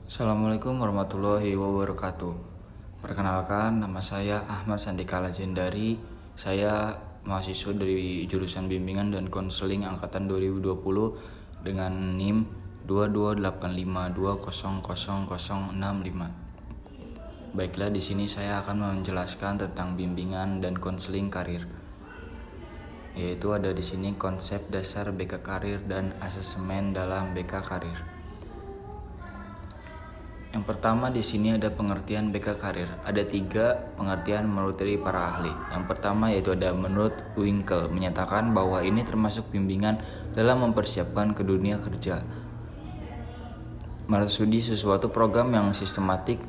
Assalamualaikum warahmatullahi wabarakatuh. Perkenalkan, nama saya Ahmad Sandika Lajendari. Saya mahasiswa dari jurusan Bimbingan dan Konseling angkatan 2020 dengan NIM 2285200065. Baiklah, di sini saya akan menjelaskan tentang bimbingan dan konseling karir. Yaitu ada di sini konsep dasar BK Karir dan asesmen dalam BK Karir. Yang pertama di sini ada pengertian BK Karir. Ada 3 pengertian menurut dari para ahli. Yang pertama yaitu ada menurut Winkel menyatakan bahwa ini termasuk bimbingan dalam mempersiapkan ke dunia kerja. Maksudi sesuatu program yang sistematik,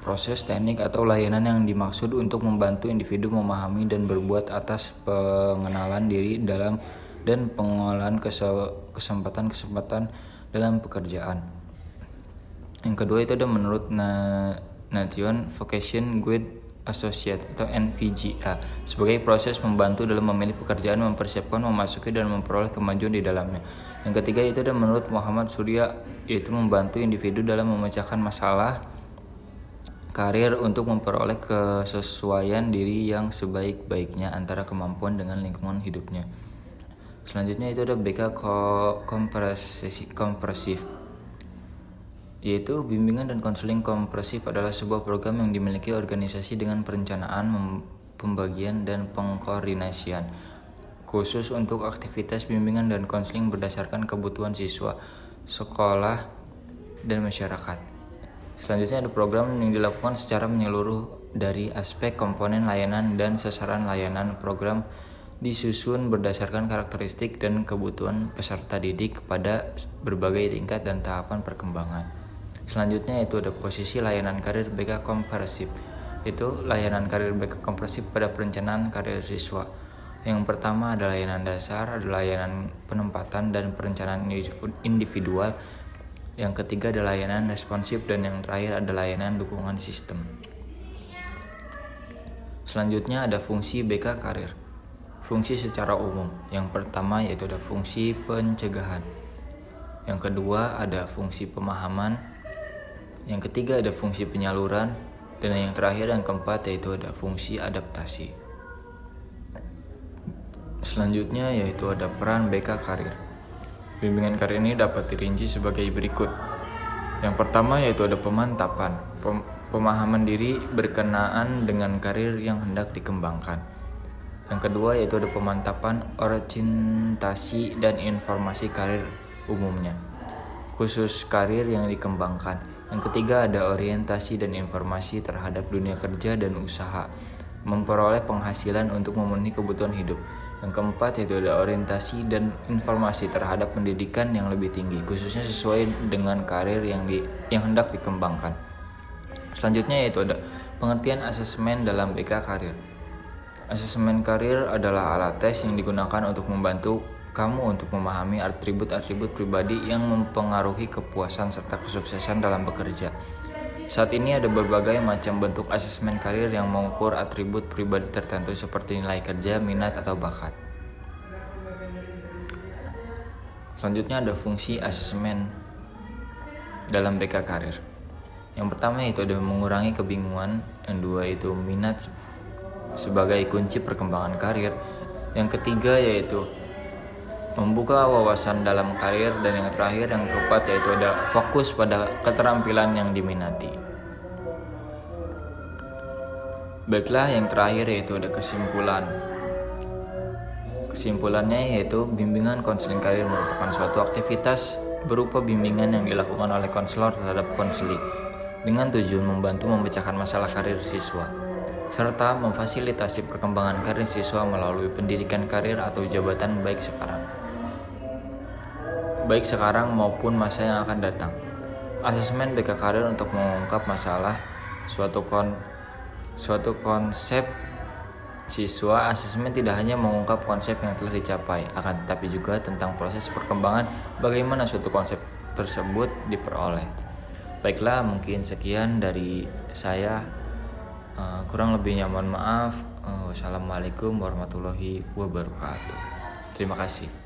proses, teknik atau layanan yang dimaksud untuk membantu individu memahami dan berbuat atas pengenalan diri dalam dan pengolahan kesempatan dalam pekerjaan. Yang kedua itu ada menurut Nation Vocation Guide Associate atau NVGA sebagai proses membantu dalam memilih pekerjaan, mempersiapkan, memasuki dan memperoleh kemajuan di dalamnya. Yang ketiga itu ada menurut Muhammad Surya, yaitu membantu individu dalam memecahkan masalah karir untuk memperoleh kesesuaian diri yang sebaik-baiknya antara kemampuan dengan lingkungan hidupnya. Selanjutnya itu ada BK kompresif, yaitu bimbingan dan konseling kompresif adalah sebuah program yang dimiliki organisasi dengan perencanaan, pembagian, dan pengkoordinasian khusus untuk aktivitas bimbingan dan konseling berdasarkan kebutuhan siswa, sekolah, dan masyarakat. Selanjutnya ada program yang dilakukan secara menyeluruh dari aspek komponen layanan dan sasaran layanan. Program disusun berdasarkan karakteristik dan kebutuhan peserta didik pada berbagai tingkat dan tahapan perkembangan. Selanjutnya itu ada posisi layanan karir BK kompresif. Itu layanan karir BK kompresif pada perencanaan karir siswa. Yang pertama ada layanan dasar, ada layanan penempatan dan perencanaan individual. Yang ketiga ada layanan responsif dan yang terakhir ada layanan dukungan sistem. Selanjutnya ada fungsi BK karir. Fungsi secara umum. Yang pertama yaitu ada fungsi pencegahan. Yang kedua ada fungsi pemahaman. Yang ketiga ada fungsi penyaluran, dan yang terakhir yang keempat yaitu ada fungsi adaptasi. Selanjutnya yaitu ada peran BK Karir. Bimbingan karir ini dapat dirinci sebagai berikut. Yang pertama yaitu ada pemantapan, pemahaman diri berkenaan dengan karir yang hendak dikembangkan. Yang kedua yaitu ada pemantapan orientasi dan informasi karir umumnya, khusus karir yang dikembangkan. Yang ketiga ada orientasi dan informasi terhadap dunia kerja dan usaha, memperoleh penghasilan untuk memenuhi kebutuhan hidup. Yang keempat yaitu ada orientasi dan informasi terhadap pendidikan yang lebih tinggi, khususnya sesuai dengan karir yang hendak dikembangkan. Selanjutnya yaitu ada pengertian asesmen dalam BK Karir. Asesmen karir adalah alat tes yang digunakan untuk membantu kamu untuk memahami atribut-atribut pribadi yang mempengaruhi kepuasan serta kesuksesan dalam bekerja. Saat ini ada berbagai macam bentuk asesmen karir yang mengukur atribut pribadi tertentu seperti nilai kerja, minat, atau bakat. Selanjutnya ada fungsi asesmen dalam BK Karir. Yang pertama itu ada mengurangi kebingungan, yang dua itu minat sebagai kunci perkembangan karir. Yang ketiga yaitu membuka wawasan dalam karir, dan yang terakhir yang keempat yaitu ada fokus pada keterampilan yang diminati. Baiklah, yang terakhir yaitu ada kesimpulan. Kesimpulannya yaitu bimbingan konseling karir merupakan suatu aktivitas berupa bimbingan yang dilakukan oleh konselor terhadap konseli dengan tujuan membantu memecahkan masalah karir siswa serta memfasilitasi perkembangan karir siswa melalui pendidikan karir atau jabatan baik sekarang maupun masa yang akan datang. Asesmen BK Karir untuk mengungkap masalah suatu konsep siswa. Asesmen tidak hanya mengungkap konsep yang telah dicapai, akan tetapi juga tentang proses perkembangan bagaimana suatu konsep tersebut diperoleh. Baiklah, mungkin sekian dari saya. Kurang lebihnya mohon maaf. Wassalamualaikum warahmatullahi wabarakatuh. Terima kasih.